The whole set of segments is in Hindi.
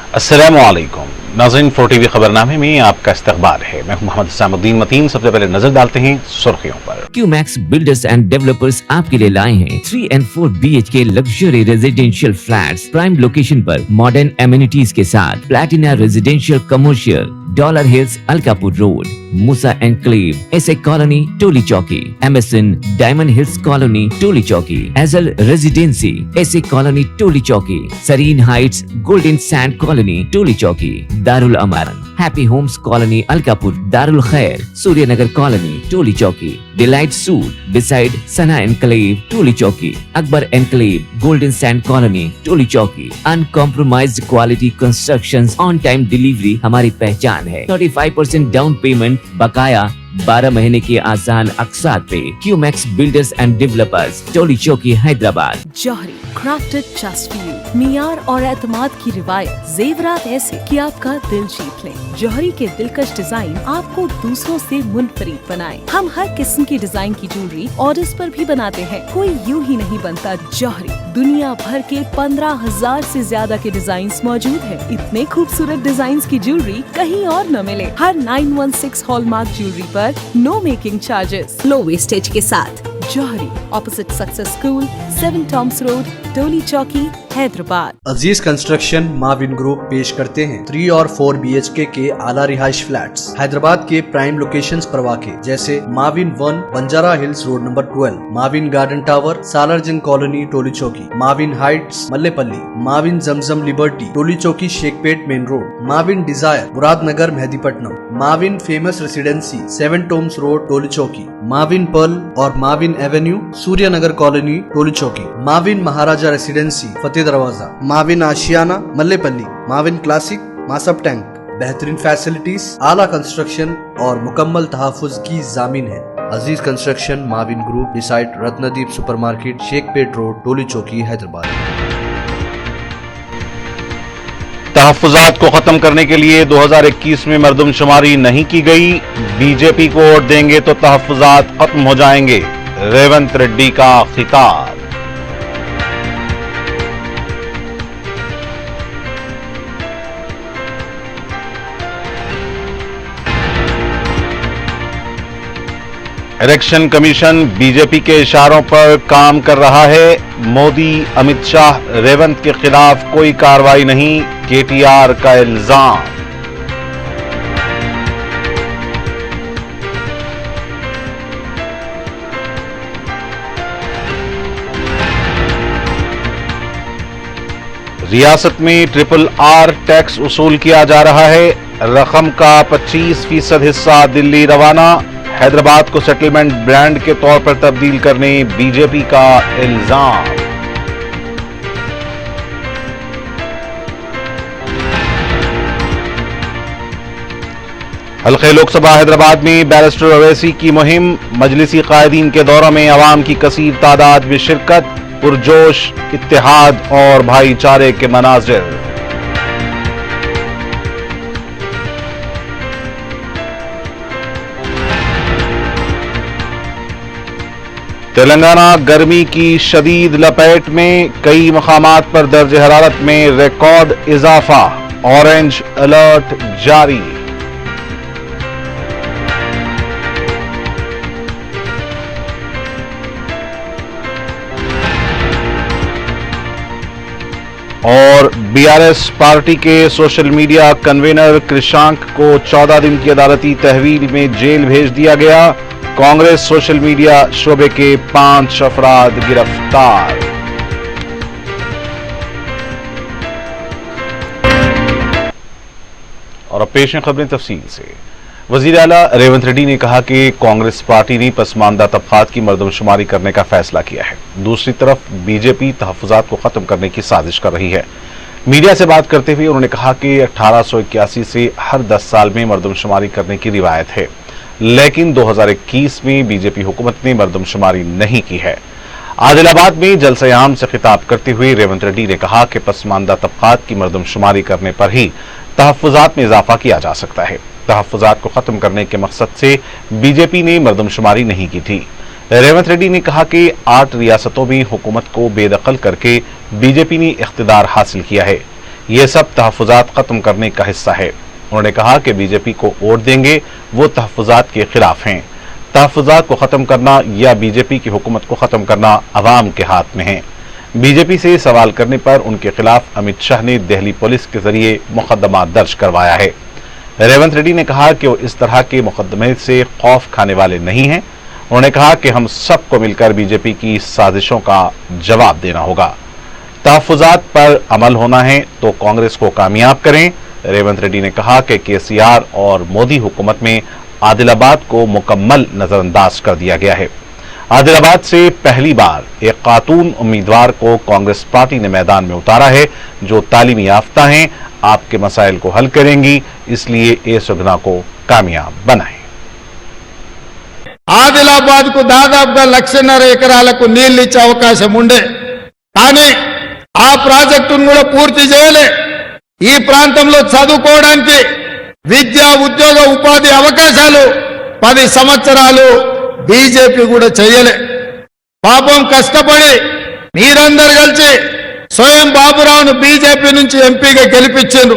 अस्सलामुअलैकुम नाज़रीन, 4TV खबरनामे में आपका इस्तकबाल है। मैं मोहम्मद इस्लामुद्दीन मतीन। सबसे पहले नजर डालते हैं सुर्खियों पर। क्यूमैक्स बिल्डर्स एंड डेवलपर्स आपके लिए लाए हैं 3 and 4 BHK luxury residential flats prime location पर मॉडर्न एमिनिटीज के साथ। Platina residential commercial, dollar hills Alkapur road, Moosa enclave, SA colony Tolichowki, MSN diamond hills colony Tolichowki, Azal residency SA colony Tolichowki, Sareen heights golden sand colony Tolichowki, Darul Aman happy homes colony Alkapur, Darul Khair Suryanagar colony Tolichowki, delight suite beside Sana enclave Tolichowki, Akbar enclave golden sand colony टोली चौकी। Uncompromised quality constructions, on time delivery हमारी पहचान है। 35% डाउन पेमेंट, बकाया 12 महीने की आसान अक़सात पे। क्यूमैक्स बिल्डर्स एंड डेवलपर्स, टोली चौकी, हैदराबाद। जौहरी क्राफ्टेड जस्ट फॉर यू, मियार और एतमाद की रिवायत, जेवरात ऐसे कि आपका दिल जीत ले। जौहरी के दिलकश डिजाइन आपको दूसरों से मुनफरिद बनाए। हम हर किस्म की डिजाइन की ज्वेलरी ऑर्डर्स पर भी बनाते हैं, कोई यूं ही नहीं बनता। जौहरी दुनिया भर के 15,000 से ज्यादा के डिजाइन मौजूद है। इतने खूबसूरत डिजाइन की ज्वेलरी कहीं और न मिले। हर 916 हॉलमार्क ज्वेलरी पर no making charges, low wastage के साथ। Jauhari, opposite success school, 7 tombs road, Tolichowki, Hyderabad. Aziz construction Mavin group पेश करते हैं 3 और 4 BHK के आला रिहाइश फ्लैट्स हैदराबाद के प्राइम लोकेशंस पर वाक़े, जैसे Mavin 1 Banjara hills road number 12, Mavin garden tower Salarjung colony Tolichowki, Mavin heights Mallepally, Mavin Zamzam liberty Tolichowki Shaikpet main road, Mavin desire Muradnagar Mehdipatnam, Mavin famous residency 7 tombs road Tolichowki, Mavin pearl और Mavin avenue Suryanagar colony Tolichowki, Mavin Maharaja residency Fateh Darwaza, Mavin Ashiana Mallepally, Mavin classic Masab tank. बेहतरीन फैसिलिटीज, आला कंस्ट्रक्शन और मुकम्मल तहफ़्फ़ुज़ की ज़ामिन है। Aziz construction Mavin group beside Ratnadeep supermarket Shaikpet road Tolichowki Hyderabad. तहफ़्फ़ुज़ात को खत्म करने के लिए 2021 में मरदमशुमारी नहीं की गई। बीजेपी को वोट देंगे तो तहफ़्फ़ुज़ात खत्म हो जाएंगे, रेवंत रेड्डी का खिताब। इलेक्शन कमीशन बीजेपी के इशारों पर काम कर रहा है। मोदी, अमित शाह, रेवंत के खिलाफ कोई कार्रवाई नहीं, केटीआर का इल्जाम। रियासत में RRR टैक्स वसूल किया जा रहा है। रकम का 25% हिस्सा दिल्ली रवाना। हैदराबाद को सेटलमेंट ब्रांड के तौर पर तब्दील करने बीजेपी का इल्जाम। हल्के लोकसभा हैदराबाद में बैरिस्टर अवैसी की मुहिम, मजलिसी कायदीन के दौरों में अवाम की कसीर तादाद में शिरकत, पुरजोश इत्तेहाद और भाईचारे के मनाजिर। तेलंगाना गर्मी की शदीद लपेट में, कई मकामात पर दर्ज हरारत में रिकॉर्ड इजाफा, ऑरेंज अलर्ट जारी। और बीआरएस पार्टी के सोशल मीडिया कन्वीनर कृषांक को 14 दिन की अदालती तहवील में जेल भेज दिया गया। कांग्रेस सोशल मीडिया शोबे के 5 अफराद गिरफ्तार। और अब पेश हैं खबरें तफसील से। वजीर आला रेवंत रेड्डी ने कहा कि कांग्रेस पार्टी ने पसमानदा तबकात की मर्दमशुमारी करने का फैसला किया है। दूसरी तरफ बीजेपी तहफ़्फ़ुज़ात को खत्म करने की साजिश कर रही है। मीडिया से बात करते हुए उन्होंने कहा कि 1881 से हर 10 साल में मर्दमशुमारी करने की रिवायत है, लेकिन 2021 में बीजेपी हुकूमत ने मर्दमशुमारी नहीं की है। आदिलाबाद में जलसे आम से खिताब करते हुए रेवंत रेड्डी ने कहा कि पसमानदा तबकात की मर्दमशुमारी करने पर ही तहफ़्फ़ुज़ात में इजाफा किया जा सकता है। तहफ़्फ़ुज़ात को खत्म करने के मकसद से बीजेपी ने मर्दमशुमारी नहीं की थी। रेवंत रेड्डी ने कहा कि 8 रियासतों में हुकूमत को बेदखल करके बीजेपी ने इख्तिदार हासिल किया है। ये सब तहफ़्फ़ुज़ात खत्म करने का हिस्सा है। उन्होंने कहा कि बीजेपी को वोट देंगे वो तहफ़्फ़ुज़ात के खिलाफ हैं। तहफ़्फ़ुज़ात को खत्म करना या बीजेपी की हुकूमत को खत्म करना अवाम के हाथ में है। बीजेपी से सवाल करने पर उनके खिलाफ अमित शाह ने दिल्ली पुलिस के जरिए मुकदमा दर्ज करवाया है। रेवंत रेड्डी ने कहा कि वो इस तरह के मुकदमे से खौफ खाने वाले नहीं हैं। उन्होंने कहा कि हम सबको मिलकर बीजेपी की साजिशों का जवाब देना होगा। तहफ़्फ़ुज़ात पर अमल होना है तो कांग्रेस को कामयाब करें। रेवंत रेड्डी ने कहा कि केसीआर और मोदी हुकूमत में आदिलाबाद को मुकम्मल नजरअंदाज कर दिया गया है। आदिलाबाद से पहली बार एक खातून उम्मीदवार को कांग्रेस पार्टी ने मैदान में उतारा है जो तालीमी याफ्ता हैं, आपके मसाइल को हल करेंगी, इसलिए ए सुगना को कामयाब बनाएं। ఆదిలాబాద్కు దాదాపుగా 1.5 ఎకరాలకు నీళ్లు ఇచ్చే అవకాశం ఉండే, కానీ ఆ ప్రాజెక్టును కూడా పూర్తి చేయలే. ఈ ప్రాంతంలో చదువుకోవడానికి విద్యా ఉద్యోగ ఉపాధి అవకాశాలు 10 సంవత్సరాలు బీజేపీ కూడా చేయలే. పాపం కష్టపడి మీరందరూ కలిసి స్వయం బాబురావును బీజేపీ నుంచి ఎంపీగా గెలిపించారు.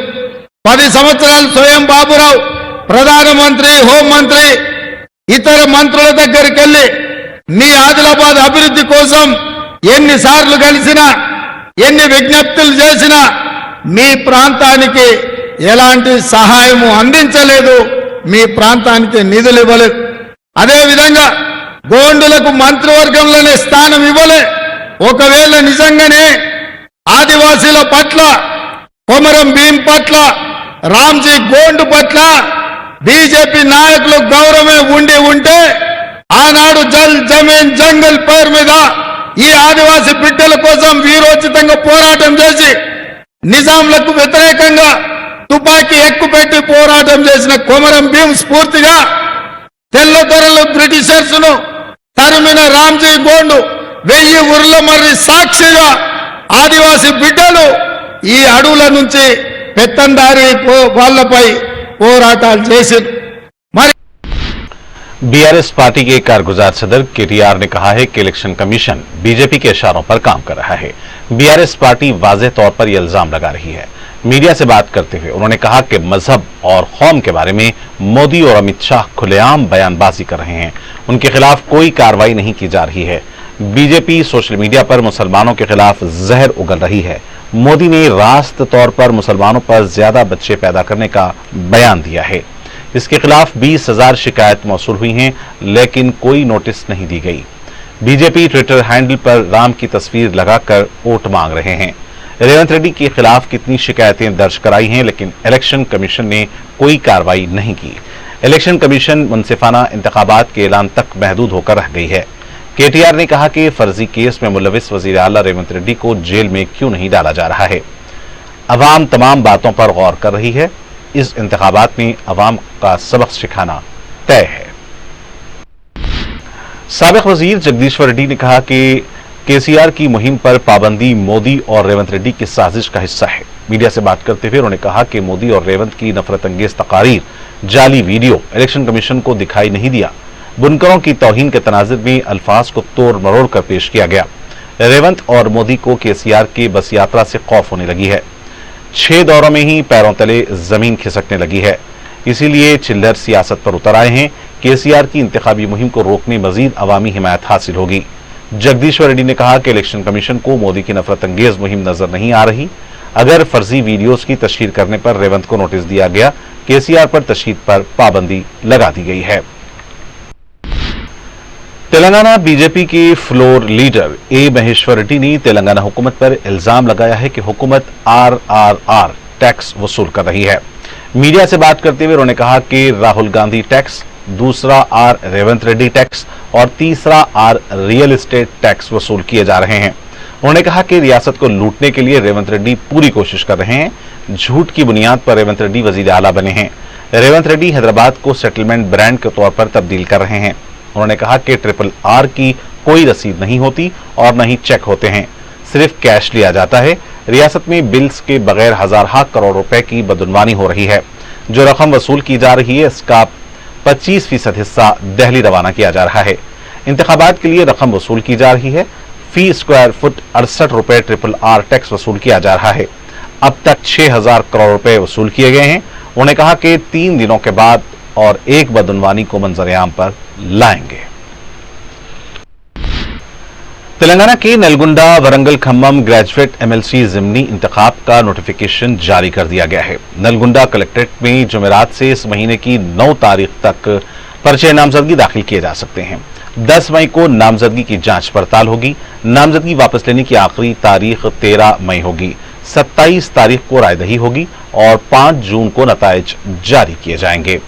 10 సంవత్సరాలు స్వయం బాబురావు ప్రధానమంత్రి, హోంమంత్రి, ఇతర మంత్రుల దగ్గరికి వెళ్ళి మీ ఆదిలాబాద్ అభివృద్ధి కోసం ఎన్నిసార్లు కలిసినా, ఎన్ని విజ్ఞప్తులు చేసినా మీ ప్రాంతానికి ఎలాంటి సహాయము అందించలేదు, మీ ప్రాంతానికి నిధులు ఇవ్వలేదు. అదేవిధంగా గోండులకు మంత్రివర్గంలోనే స్థానం ఇవ్వలే. ఒకవేళ నిజంగానే ఆదివాసీల పట్ల, కొమరం భీం పట్ల, రామ్జీ గోండు పట్ల బీజేపీ నాయకులు గౌరవమే ఉంటే ఆనాడు జల్ జమీన్ జంగల్ పేరు మీద ఈ ఆదివాసీ బిడ్డల కోసం వీరోచితంగా పోరాటం చేసి నిజాంలకు వ్యతిరేకంగా తుపాకీ ఎక్కుపెట్టి పోరాటం చేసిన కొమరం భీం స్ఫూర్తిగా తెల్లదొరలు బ్రిటిషర్స్ ను తరిమిన రామ్జీ గోండు 1000 ఉర్ల మర్రి సాక్షిగా ఆదివాసీ బిడ్డలు ఈ అడవుల నుంచి పెత్తందారి వాళ్ళపై పోరాటాలు చేశారు. बीआरएस पार्टी के कारगुजार सदर केटीआर ने कहा है कि इलेक्शन कमीशन बीजेपी के इशारों पर काम कर रहा है। बीआरएस पार्टी वाज़ेह तौर पर यह इल्जाम लगा रही है। मीडिया से बात करते हुए उन्होंने कहा कि मजहब और कौम के बारे में मोदी और अमित शाह खुलेआम बयानबाजी कर रहे हैं। उनके खिलाफ कोई कार्रवाई नहीं की जा रही है। बीजेपी सोशल मीडिया पर मुसलमानों के खिलाफ जहर उगल रही है। मोदी ने रास्त तौर पर मुसलमानों पर ज्यादा बच्चे पैदा करने का बयान दिया है। इसके खिलाफ 20,000 शिकायत मौसूल हुई हैं, लेकिन कोई नोटिस नहीं दी गई। बीजेपी ट्विटर हैंडल पर राम की तस्वीर लगाकर वोट मांग रहे हैं। रेवंत रेड्डी के खिलाफ कितनी शिकायतें दर्ज कराई हैं, लेकिन इलेक्शन कमीशन ने कोई कार्रवाई नहीं की। इलेक्शन कमीशन मुनसिफाना इंतखाबात के ऐलान तक महदूद होकर रह गई है। केटीआर ने कहा कि फर्जी केस में मुलविस वजीर आला रेवंत रेड्डी को जेल में क्यों नहीं डाला जा रहा है। अवाम तमाम बातों पर गौर कर रही है। इस इंतखाबात में अवाम का सबक सिखाना तय है। साबिक वजीर जगदीश्वर रेड्डी ने कहा कि केसीआर की मुहिम पर पाबंदी मोदी और रेवंत रेड्डी की साजिश का हिस्सा है। मीडिया से बात करते हुए उन्होंने कहा कि मोदी और रेवंत की नफरत अंगेज तकारीर, जाली वीडियो इलेक्शन कमीशन को दिखाई नहीं दिया। बुनकरों की तौहीन के तनाजुर में अल्फाज को तोड़ मरोड़ कर पेश किया गया। रेवंत और मोदी को केसीआर के बस यात्रा से खौफ होने लगी है। 6 दौरों में ही पैरों तले जमीन खिसकने लगी है। इसीलिए चिल्लर सियासत पर उतर आए हैं। केसीआर की इंतखाबी मुहिम को रोकने मजीद अवामी हिमायत हासिल होगी। जगदीश्वर रेड्डी ने कहा कि इलेक्शन कमीशन को मोदी की नफरत अंगेज मुहिम नजर नहीं आ रही। अगर फर्जी वीडियोज की तशहीर करने पर रेवंत को नोटिस दिया गया, केसीआर पर तशहीर पर पाबंदी लगा दी गई है। तेलंगाना बीजेपी के floor leader A Maheshwar Reddy ने तेलंगाना हुकूमत पर इल्जाम लगाया है कि हुकूमत RRR टैक्स वसूल कर रही है। मीडिया से बात करते हुए उन्होंने कहा कि राहुल गांधी टैक्स, दूसरा R रेवंत रेड्डी टैक्स और तीसरा R रियल एस्टेट टैक्स वसूल किए जा रहे हैं। उन्होंने कहा कि रियासत को लूटने के लिए रेवंत रेड्डी पूरी कोशिश कर रहे हैं। झूठ की बुनियाद पर रेवंत रेड्डी वजीर आला बने हैं। रेवंत रेड्डी हैदराबाद को सेटलमेंट ब्रांड के तौर पर तब्दील कर रहे हैं। उन्होंने कहा कि RRR की कोई रसीद नहीं होती और न ही चेक होते हैं, सिर्फ कैश लिया जाता है। रियासत में बिल्स के बगैर हजारों करोड़ रुपए की बदनवानी हो रही है। जो रकम वसूल की जा रही है, इसका 25% हिस्सा दिल्ली रवाना किया जा रहा है। इंतखाबात के लिए रकम वसूल की जा रही है। फी स्क्वायर फुट 68 रुपए RRR टैक्स वसूल किया जा रहा है। अब तक 6,000 करोड़ रुपए वसूल किए गए हैं। उन्होंने कहा कि 3 दिनों के बाद और एक बदउनवानी को मंजर-ए-आम पर लाएंगे। तेलंगाना के नलगुंडा वरंगल खम्मम ग्रेजुएट एमएलसी जिमनी इंतखाब का नोटिफिकेशन जारी कर दिया गया है। नलगुंडा कलेक्ट्रेट में जुमेरात से इस महीने की 9 तारीख तक पर्चे नामजदगी दाखिल किए जा सकते हैं। 10 मई को नामजदगी की जांच पड़ताल होगी। नामजदगी वापस लेने की आखिरी तारीख 13 मई होगी। 27 तारीख को रायदही होगी और 5 जून को नताइज जारी किए जाएंगे।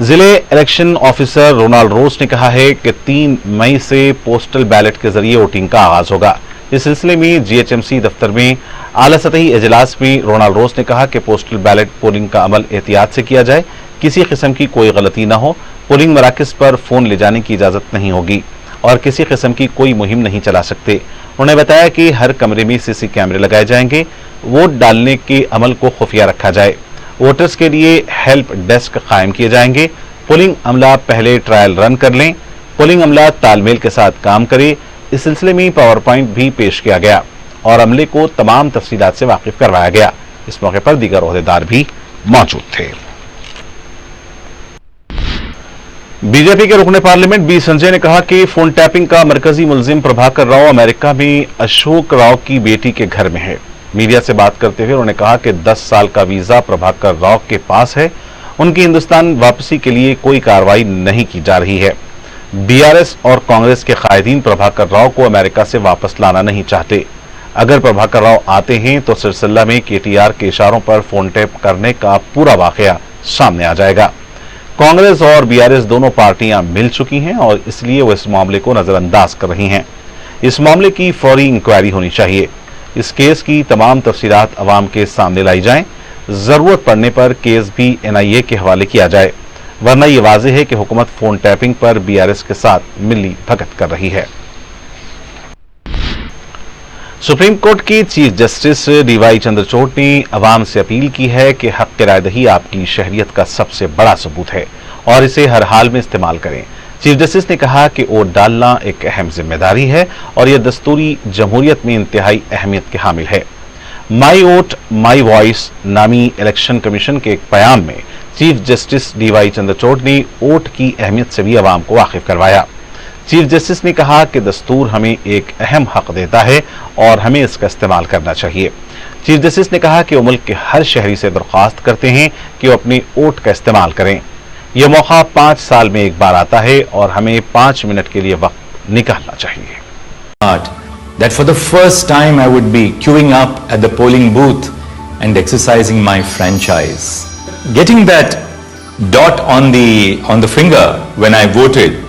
जिले इलेक्शन ऑफिसर रोनाल्ड रोस ने कहा है कि 3 मई से पोस्टल बैलेट के जरिए वोटिंग का आगाज होगा। इस सिलसिले में जीएचएमसी दफ्तर में आला सतही इजलास में रोनाल्ड रोस ने कहा कि पोस्टल बैलेट पोलिंग का अमल एहतियात से किया जाए, किसी किस्म की कोई गलती न हो, पोलिंग मराकज पर फोन ले जाने की इजाजत नहीं होगी और किसी किस्म की कोई मुहिम नहीं चला सकते। उन्होंने बताया कि हर कमरे में सीसी कैमरे लगाए जाएंगे, वोट डालने के अमल को खुफिया रखा जाए, वोटर्स के लिए हेल्प डेस्क कायम किए जाएंगे, पोलिंग अमला पहले ट्रायल रन कर लें, पोलिंग अमला तालमेल के साथ काम करे। इस सिलसिले में पावर पॉइंट भी पेश किया गया और अमले को तमाम तफसीलात से वाकिफ करवाया गया। इस मौके पर दीगर ओहदेदार भी मौजूद थे। बीजेपी के रुकने पार्लियामेंट बी संजय ने कहा कि फोन टैपिंग का मरकजी मुलजिम प्रभाकर राव अमेरिका में अशोक राव की बेटी के घर में है। मीडिया से बात करते हुए उन्होंने कहा कि 10 साल का वीजा प्रभाकर राव के पास है। उनकी हिंदुस्तान वापसी के लिए कोई कार्रवाई नहीं की जा रही है। बीआरएस और कांग्रेस के कायदीन प्रभाकर राव को अमेरिका से वापस लाना नहीं चाहते। अगर प्रभाकर राव आते हैं तो सिलसिला में केटीआर के इशारों पर फोन टैप करने का पूरा वाकया सामने आ जाएगा। कांग्रेस और बीआरएस दोनों पार्टियां मिल चुकी हैं और इसलिए वो इस मामले को नजरअंदाज कर रही हैं। इस मामले की फौरी इंक्वायरी होनी चाहिए। इस केस की तमाम तफसीलात अवाम के सामने लाई जाएं। जरूरत पड़ने पर केस भी एनआईए के हवाले किया जाए, वरना यह वाज़ेह है कि हुकूमत फोन टैपिंग पर बीआरएस के साथ मिली भगत कर रही है। सुप्रीम कोर्ट की चीफ जस्टिस डीवाई चंद्रचूड़ ने अवाम से अपील की है कि हक रायदही आपकी शहरियत का सबसे बड़ा सबूत है और इसे हर हाल में इस्तेमाल करें। चीफ जस्टिस ने कहा कि वोट डालना एक अहम जिम्मेदारी है और यह दस्तूरी जमहूरियत में इंतहाई अहमियत के हामिल है। माई वोट माई वॉइस नामी इलेक्शन कमीशन के एक बयान में चीफ जस्टिस डीवाई चंद्रचूड़ ने वोट की अहमियत से भी अवाम को वाकिफ करवाया। चीफ जस्टिस ने कहा कि दस्तूर हमें एक अहम हक देता है और हमें इसका इस्तेमाल करना चाहिए। चीफ जस्टिस ने कहा कि वो मुल्क के हर शहरी से दरख्वास्त करते हैं कि वो अपने वोट का इस्तेमाल करें। यह मौका 5 साल में एक बार आता है और हमें 5 मिनट के लिए वक्त निकालना चाहिए। That for the first time I would be queuing up at the polling booth and exercising my franchise. Getting that dot on the finger when I voted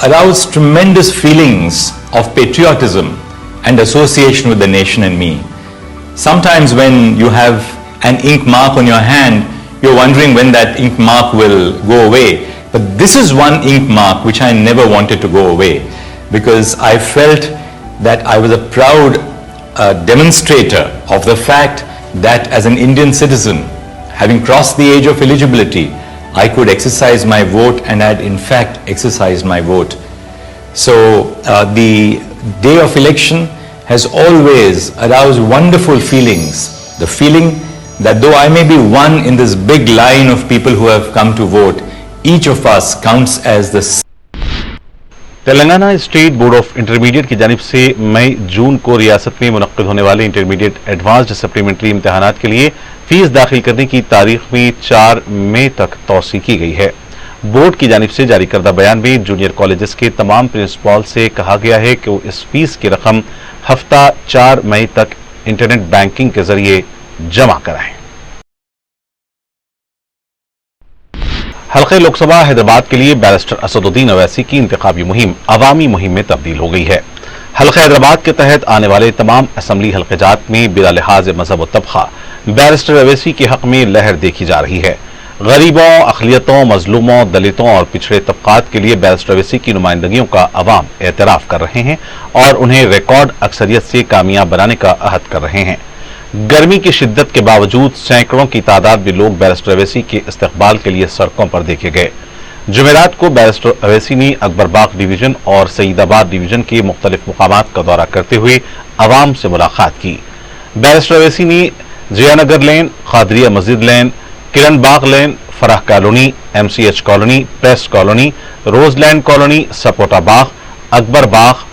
aroused tremendous feelings of patriotism and association with the nation and me. Sometimes when you have an ink mark on your hand, you're wondering when that ink mark will go away. But this is one ink mark which I never wanted to go away, because I felt that I was a proud demonstrator of the fact that as an Indian citizen, having crossed the age of eligibility, I could exercise my vote, and had in fact exercised my vote. So the day of election has always aroused wonderful feelings. The feeling that though I may be one in this big line of people who have come to vote, each of us counts as the Telangana state board of intermediate की जानिब से मई जून को रियासत में मुनक्किद होने वाले इंटरमीडिएट एडवांस्ड सप्लीमेंट्री इम्तहानात के लिए फीस दाखिल करने की तारीख में 4 मई तक तौसी की गई है। बोर्ड की जानिब से जारी करदा बयान में जूनियर कॉलेजेस के तमाम प्रिंसिपल से कहा गया है कि वो इस फीस की रकम हफ्ता 4 मई तक इंटरनेट बैंकिंग के जरिए जमा कराएं। हल्के लोकसभा हैदराबाद के लिए बैरिस्टर असदुद्दीन अवैसी की इंतखाबी मुहिम अवामी मुहिम में तब्दील हो गई है। हल्का हैदराबाद के तहत आने वाले तमाम असम्बली हल्क़ात में बिला लिहाज मजहब व तबका बैरिस्टर अवैसी के हक में लहर देखी जा रही है। गरीबों, अक़लियतों, मजलूमों, दलितों और पिछड़े तबकात के लिए बैरिस्टर अवैसी की नुमाइंदगियों का अवाम एतराफ़ कर रहे हैं और उन्हें रिकॉर्ड अक्सरियत से कामयाब बनाने का अहद कर रहे हैं। गर्मी की शिद्दत के बावजूद सैकड़ों की तादाद में लोग बैरिस्टर अवैसी के इस्तकबाल के लिए सड़कों पर देखे गए। जुमेरात को बैरिस्टर अवैसी ने अकबरबाग डिवीजन और सईदाबाद डिवीजन के मुख्तलिफ मुकामात का दौरा करते हुए अवाम से मुलाकात की। बैरिस्टर अवैसी ने जियानगर lane, Khadriya Masjid lane, Kiran Bagh lane, Farah colony, MCH colony, press colony, Roseland colony, Sapota Bagh, Akbar Bagh,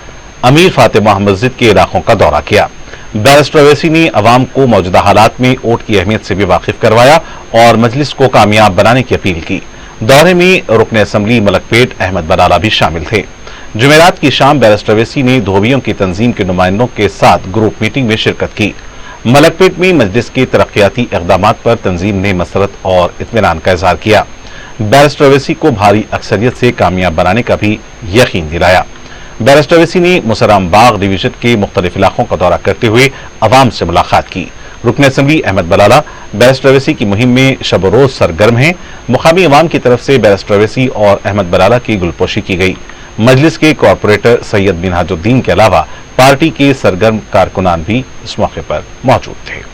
Amir Fatima मस्जिद के इलाकों का दौरा किया। बैरिस्टर अवैसी ने अवाम को मौजूदा हालात में वोट की अहमियत से भी वाकिफ करवाया और मजलिस को कामयाब बनाने की अपील की। दौरे में रुकन असम्बली मलकपेट अहमद बलाला भी शामिल थे। जुमेरात की शाम बैरिस्टर अवैसी ने धोबियों की तंजीम के नुमाइंदों के साथ ग्रुप मीटिंग में शिरकत की। मलकपेट में मजलिस के तरक्याती इक़दामात पर तंजीम ने मसरत और इत्मीनान का इजहार किया। बैरिस्टर अवैसी को भारी अक्सरियत से कामयाब बनाने का भी यकीन दिलाया। बैरिस्टर अवैसी ने मुसराम बाग डिवीजन के मुख्तलिफ इलाकों का दौरा करते हुए अवाम से मुलाकात की। रुकन असम्बली अहमद बलाला बैरिस्टर अवैसी की मुहिम में शब रोज सरगर्म हैं। मुकामी अवाम की तरफ से बैरिस्टर अवैसी और अहमद बलाला की गुलपोशी की गई। मजलिस के कॉरपोरेटर सैयद मिनहाजुद्दीन के अलावा पार्टी के सरगर्म कारकुनान भी इस मौके पर मौजूद थे।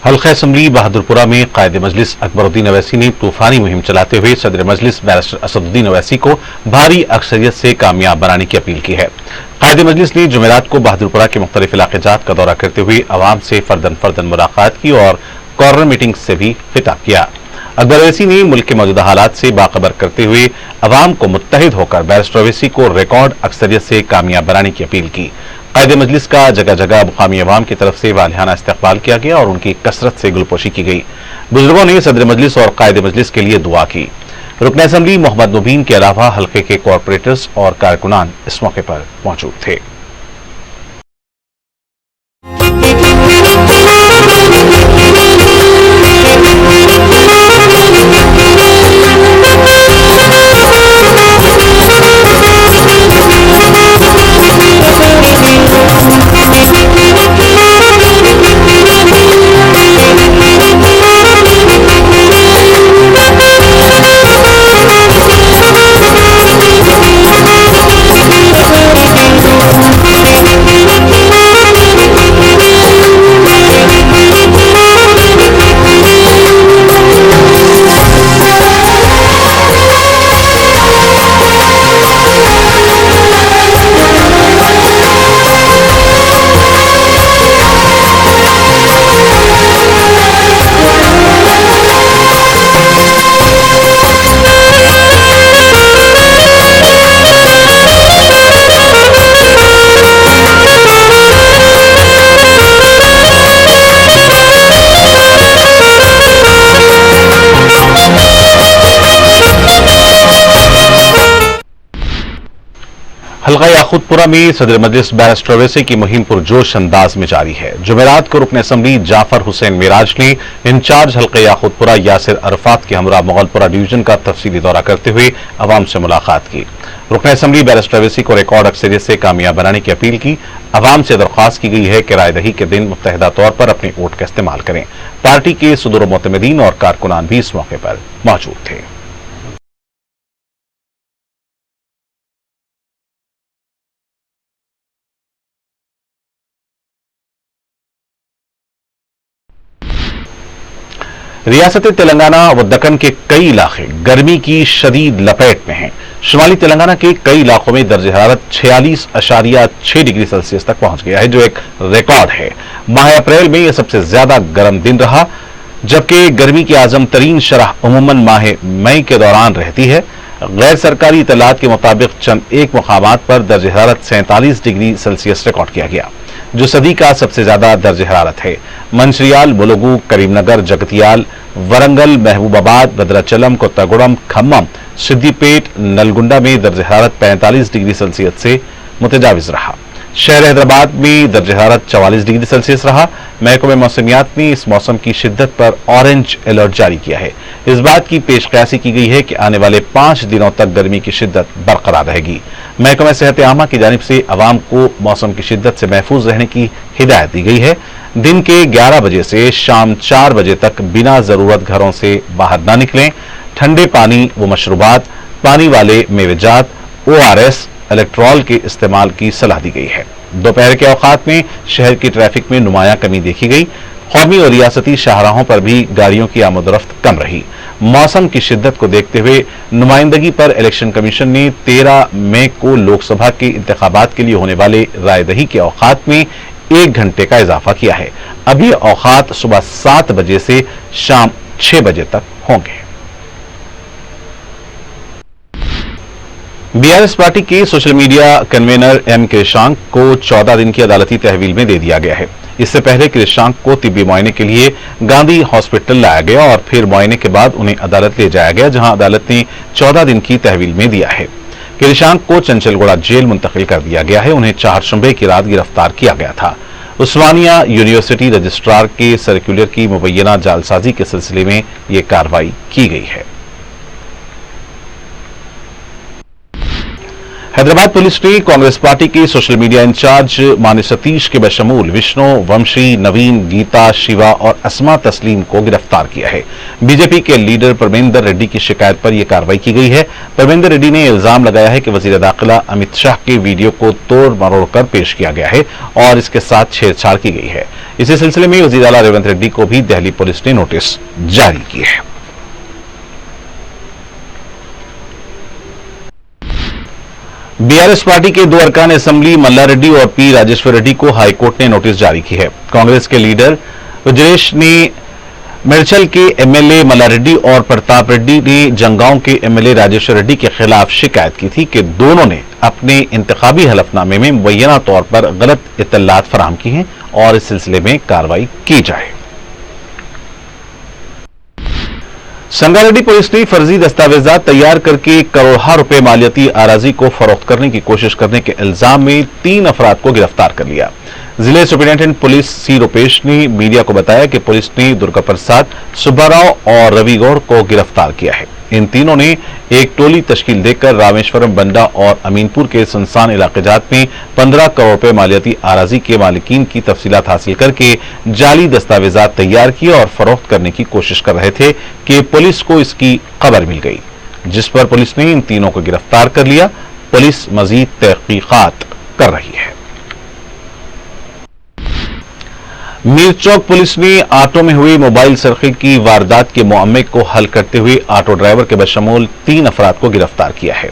हल्का असम्बली बहादुरपुरा में कायदे मजलिस अकबरुद्दीन अवैसी ने तूफानी मुहिम चलाते हुए सदर मजलिस बैरिस्टर असदुद्दीन अवैसी को भारी अक्सरियत से कामयाब बनाने की अपील की है। कायदे मजलिस ने जुमेरात को बहादुरपुरा के मुख्तलिफ इलाके जात का दौरा करते हुए अवाम से फर्दन फर्दन मुलाकात की और कॉर्नर मीटिंग से भी खिताब किया। अकबर अवैसी ने मुल्क के मौजूदा हालात से बाखबर करते हुए अवाम को मुत्तहिद होकर बैरिस्टर अवैसी को रिकॉर्ड अक्सरियत से कामयाब बनाने की अपील की। कायदे मजलिस का जगह जगह मुकामी अवाम की तरफ से वालिहाना इस्तकबाल किया गया और उनकी कसरत से गुलपोशी की गई। बुजुर्गों ने सदर मजलिस और कायदे मजलिस के लिए दुआ की। रुकन असम्बली मोहम्मद मुबीन के अलावा हल्के के कॉरपोरेटर्स और कारकुनान इस मौके पर मौजूद थे। हल्का याकूतपुरा में सदर मजलिस बैरिस्टर अवैसी की मुहिम पुरजोश अंदाज में जारी है। जुमेरात को रुकन असम्बली जाफर हुसैन मिराज ने इंचार्ज हल्का याकूतपुरा यासिर अरफात के हमरा मुगलपुरा डिवीजन का तफसीली दौरा करते हुए अवाम से मुलाकात की। रुकन असम्बली बैरिस्टर अवैसी को रिकॉर्ड अक्सरियत से कामयाब बनाने की अपील की। अवाम से दरख्वास्त की गई है कि रायदही के दिन मुत्तहिदा तौर पर अपने वोट का इस्तेमाल करें। पार्टी के सदर मोतमदीन और कारकुनान भी इस मौके पर मौजूद थे। रियासत तेलंगाना व दक्कन के कई इलाके गर्मी की शदीद लपेट में हैं। शुमाली तेलंगाना के कई इलाकों में दर्ज हरारत 46.6 डिग्री सेल्सियस तक पहुंच गया है, जो एक रिकॉर्ड है। माह अप्रैल में यह सबसे ज्यादा गर्म दिन रहा, जबकि गर्मी की आजम तरीन शरह अमूमन माह मई के दौरान रहती है। गैर सरकारी इतलात के मुताबिक चंद एक मुकामात पर दर्ज हरारत 47 डिग्री सेल्सियस रिकॉर्ड किया गया, जो सदी का सबसे ज्यादा दर्ज हरारत है। मंचिर्याल, मुलुगु, करीमनगर, जगतियाल, वरंगल, महबूबाबाद, भद्राचलम, कोत्तागुड़म, खम्मम, सिद्दीपेट, नलगुंडा में दर्ज हरारत 45 डिग्री सेल्सियस से मुतजाविज रहा। शहर हैदराबाद में दर्ज हरारत 44 डिग्री सेल्सियस रहा। महकमे मौसमियात ने इस मौसम की शिद्दत पर ऑरेंज अलर्ट जारी किया है। इस बात की पेशकयासी की गई है कि आने वाले 5 दिनों तक गर्मी की शिद्दत बरकरार रहेगी। महकमा सेहत आमा की जानिब से अवाम को मौसम की शिद्दत से महफूज रहने की हिदायत दी गई है। दिन के 11 बजे से शाम 4 बजे तक बिना जरूरत घरों से बाहर न निकलें। ठंडे पानी व मशरूबात, पानी वाले मेवेजात, ORS, इलेक्ट्रॉल के इस्तेमाल की सलाह दी गई है। दोपहर के औकात में शहर की ट्रैफिक में नुमायां कमी देखी गई। कौमी और रियासती शाहराहों पर भी गाड़ियों की आमदोरफ्त कम रही। मौसम की शिद्दत को देखते हुए नुमाइंदगी पर इलेक्शन कमीशन ने 13 मई को लोकसभा के इंतखाबात के लिए होने वाले रायदही के औकात में 1 घंटे का इजाफा किया है। अभी औकात सुबह 7 बजे से शाम 6 बजे तक होंगे। बीआरएस पार्टी के सोशल मीडिया कन्वीनर M कृषांक को 14 दिन की अदालती तहवील में दे दिया गया है। इससे पहले कृषांक को तिब्बी मुआयने के लिए गांधी हॉस्पिटल लाया गया और फिर मुआयने के बाद उन्हें अदालत ले जाया गया, जहां अदालत ने 14 दिन की तहवील में दिया है। कृषांक को चंचलगुड़ा जेल मुंतकिल कर दिया गया है। उन्हें 4 शुबे की रात गिरफ्तार किया गया था। उस्मानिया यूनिवर्सिटी रजिस्ट्रार के सर्कुलर की मुबैना जालसाजी के सिलसिले में यह कार्रवाई की गई है। हैदराबाद पुलिस ने कांग्रेस पार्टी के सोशल मीडिया इंचार्ज मानी सतीश के बशमूल विष्णु, वंशी, नवीन, गीता, शिवा और अस्मा तस्लीम को गिरफ्तार किया है। बीजेपी के लीडर परमेंद्र रेड्डी की शिकायत पर यह कार्रवाई की गई है। परमेंद्र रेड्डी ने इल्जाम लगाया है कि वजीर दाखिला अमित शाह के वीडियो को तोड़ मरोड़ कर पेश किया गया है और इसके साथ छेड़छाड़ की गई है। इसी सिलसिले में वजीर आला रेवंत रेड्डी को भी दिल्ली पुलिस ने नोटिस जारी की है। बीआरएस पार्टी के 2 अरकान असेंबली मल्ला रेड्डी और पी राजेश्वर रेड्डी को हाईकोर्ट ने नोटिस जारी की है। कांग्रेस के लीडर वज्रेश ने मेडचल के एमएलए मल्ला रेड्डी और प्रताप रेड्डी ने जंगांव के एमएलए राजेश्वर रेड्डी के खिलाफ शिकायत की थी कि दोनों ने अपने इंतखाबी हलफनामे में मुबैना तौर पर गलत इत्तलात फराहम की हैं और इस सिलसिले में कार्रवाई की जाए। संगारेड्डी पुलिस ने फर्जी दस्तावेजात तैयार करके करोड़ों रुपए मालियाती आराजी को फरोख्त करने की कोशिश करने के इल्जाम में 3 अफराद को गिरफ्तार कर लिया। जिले सुपरिटेंडेंट पुलिस सी रुपेश ने मीडिया को बताया कि पुलिस ने दुर्गा प्रसाद, सुब्बाराव और रवि गौड़ को गिरफ्तार किया है। इन तीनों ने एक टोली तश्कील देकर रामेश्वरम, बंडा और अमीनपुर के सुनसान इलाकेजात में 15 करोड़ रुपए मालियाती आराजी के मालिकीन की तफसीलात हासिल करके जाली दस्तावेजात तैयार किए और फरोख्त करने की कोशिश कर रहे थे कि पुलिस को इसकी खबर मिल गई, जिस पर पुलिस ने इन तीनों को गिरफ्तार कर लिया। पुलिस मजीद तहकीकात कर रही है। मीरचौक पुलिस ने ऑटो में हुई मोबाइल सर्किल की वारदात के मुअम्मे को हल करते हुए ऑटो ड्राइवर के बशमूल 3 अफराद को गिरफ्तार किया है।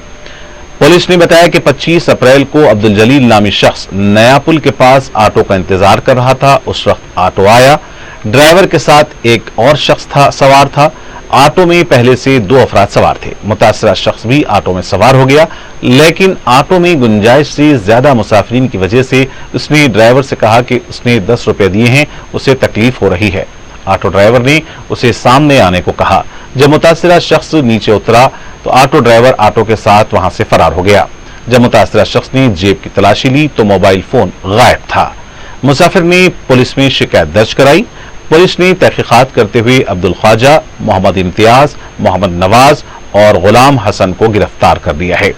पुलिस ने बताया कि 25 अप्रैल को अब्दुल जलील नामी शख्स नया पुल के पास ऑटो का इंतजार कर रहा था। उस वक्त ऑटो आया, ड्राइवर के साथ एक और शख्स सवार था। ऑटो में पहले से 2 अफराद सवार थे। मुतासरा शख्स भी ऑटो में सवार हो गया, लेकिन ऑटो में गुंजाइश से ज्यादा मुसाफिरीन की वजह से उसने ड्राइवर से कहा कि उसने 10 रुपए दिए हैं, उसे तकलीफ हो रही है। ऑटो ड्राइवर ने उसे सामने आने को कहा। जब मुतासरा शख्स नीचे उतरा तो ऑटो ड्राइवर ऑटो के साथ वहां से फरार हो गया। जब मुतासरा शख्स ने जेब की तलाशी ली तो मोबाइल फोन गायब था। मुसाफिर ने पुलिस में शिकायत दर्ज कराई। पुलिस ने तहकीकात करते हुए अब्दुल ख्वाजा, मोहम्मद इम्तियाज, मोहम्मद नवाज और गुलाम हसन को गिरफ्तार कर लिया है।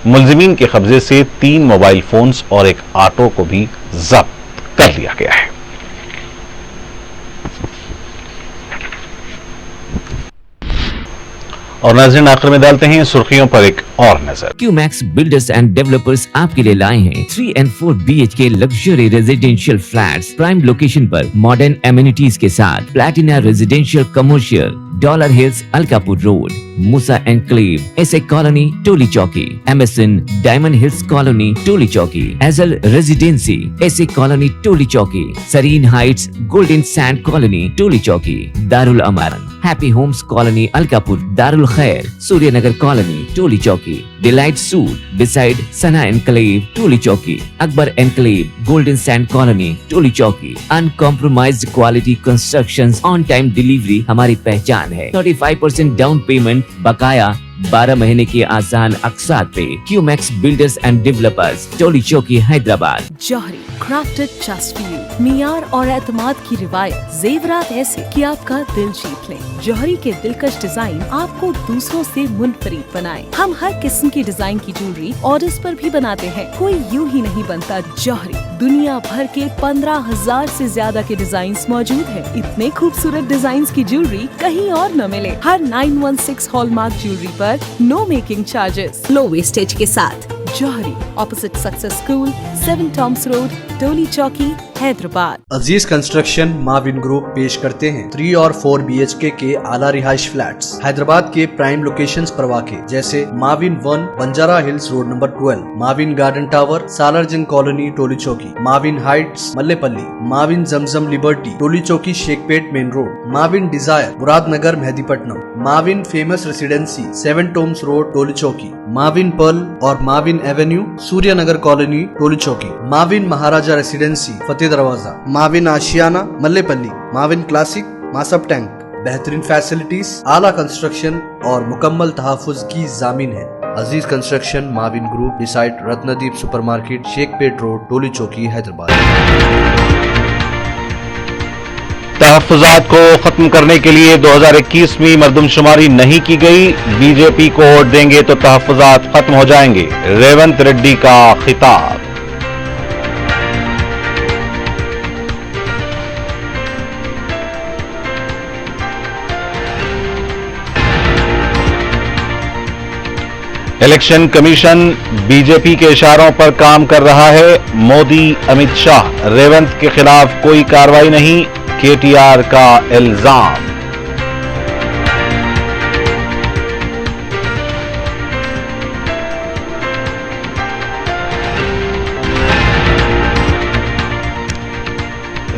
मुलजिमीन के कब्जे से 3 मोबाइल फोन्स और एक ऑटो को भी जब्त कर लिया गया है। और नाज़रीन, आखिर में डालते हैं सुर्खियों पर एक और नजर। क्यूमैक्स बिल्डर्स एंड डेवलपर्स आपके लिए लाए हैं 3 and 4 BHK luxury residential flats prime location पर मॉडर्न एमिनिटीज के साथ। Platina residential commercial, dollar hills Alkapur road, Moosa enclave, SA colony Tolichowki, MSN diamond hills colony Tolichowki, Azal residency SA colony Tolichowki, Sareen heights golden sand colony Tolichowki, Darul Aman happy homes colony Alkapur, Darul Khair Suryanagar colony Tolichowki, delight suite beside Sana enclave Tolichowki, Akbar enclave golden sand colony टोली चौकी। Uncompromised quality constructions, on time delivery हमारी पहचान है। 35% डाउन पेमेंट, बकाया 12 महीने के आसान अक़सात पे। क्यूमैक्स बिल्डर्स एंड डेवलपर्स, टोली चौकी, हैदराबाद। जौहरी क्राफ्टेड जस्ट फॉर यू, मियार और एतमाद की रिवायत, जेवरात ऐसे कि आपका दिल जीत लें। जौहरी के दिलकश डिजाइन आपको दूसरों से मुनफरिद बनाए। हम हर किस्म की डिजाइन की ज्वेलरी ऑर्डर्स पर भी बनाते हैं। कोई यूं ही नहीं बनता जौहरी। दुनिया भर के 15,000 से ज्यादा के डिजाइन मौजूद है। इतने खूबसूरत डिजाइन की ज्वेलरी कहीं और न मिले। हर 916 हॉलमार्क ज्वेलरी पर no making charges, low wastage के साथ। Jauhari, opposite success school, 7 tombs road, Tolichowki, Hyderabad. Aziz construction Mavin group पेश करते हैं 3 और 4 BHK के आला रिहाइश फ्लैट्स हैदराबाद के प्राइम लोकेशंस पर वाक़े, जैसे Mavin 1 Banjara hills road number 12, Mavin garden tower Salarjung colony Tolichowki, Mavin heights Mallepally, Mavin Zamzam liberty Tolichowki Shaikpet main road, Mavin desire Muradnagar Mehdipatnam, Mavin famous residency 7 tombs road Tolichowki, Mavin pearl और Mavin avenue Suryanagar colony Tolichowki, Mavin Maharaja residency Fateh Darwaza, Mavin Ashiana Mallepally, Mavin classic Masab tank. बेहतरीन फैसिलिटीज, आला कंस्ट्रक्शन और मुकम्मल तहफ़्फ़ुज़ की ज़ामीन है। Aziz construction Mavin group beside Ratnadeep supermarket Shaikpet road Tolichowki Hyderabad. तहफ़्फ़ुज़ात को खत्म करने के लिए 2021 में मरदमशुमारी नहीं की गई। बीजेपी को वोट देंगे तो तहफ़्फ़ुज़ात खत्म हो जाएंगे, रेवंत रेड्डी का खिताब। इलेक्शन कमीशन बीजेपी के इशारों पर काम कर रहा है। मोदी, अमित शाह, रेवंत के खिलाफ कोई कार्रवाई नहीं, केटीआर का इल्जाम।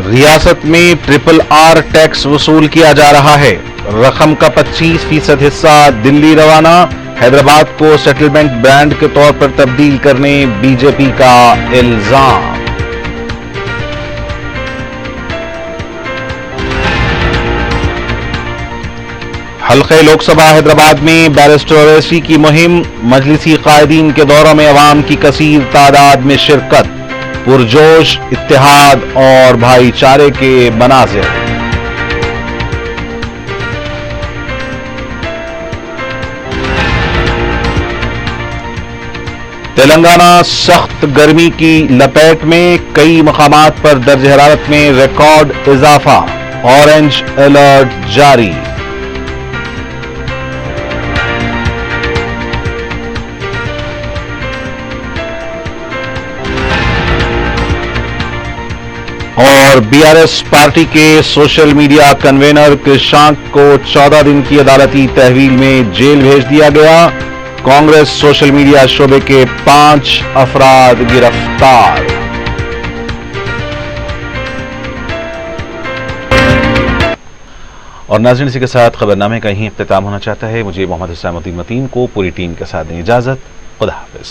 रियासत में RRR टैक्स वसूल किया जा रहा है। रकम का 25% हिस्सा दिल्ली रवाना। हैदराबाद को सेटलमेंट ब्रांड के तौर पर तब्दील करने बीजेपी का इल्जाम। हल्के लोकसभा हैदराबाद में बैरिस्टर ओवैसी की मुहिम, मजलिसी कायदीन के दौरों में अवाम की कसीर तादाद में शिरकत, पुरजोश इत्तेहाद और भाईचारे के मनाज़िर। तेलंगाना सख्त गर्मी की लपेट में, कई मकामात पर दर्ज हरारत में रिकॉर्ड इजाफा, ऑरेंज अलर्ट जारी। और बीआरएस पार्टी के सोशल मीडिया कन्वेनर कृषांक को 14 दिन की अदालती तहवील में जेल भेज दिया गया। कांग्रेस सोशल मीडिया शोबे के 5 अफराद गिरफ्तार। और नाज़रीन, इसी के साथ खबरनामे का यहीं इख्तिताम होना चाहता है। मुझे मोहम्मद हुसैन मतीन को पूरी टीम के साथ दें इजाजत। खुदा हाफिज।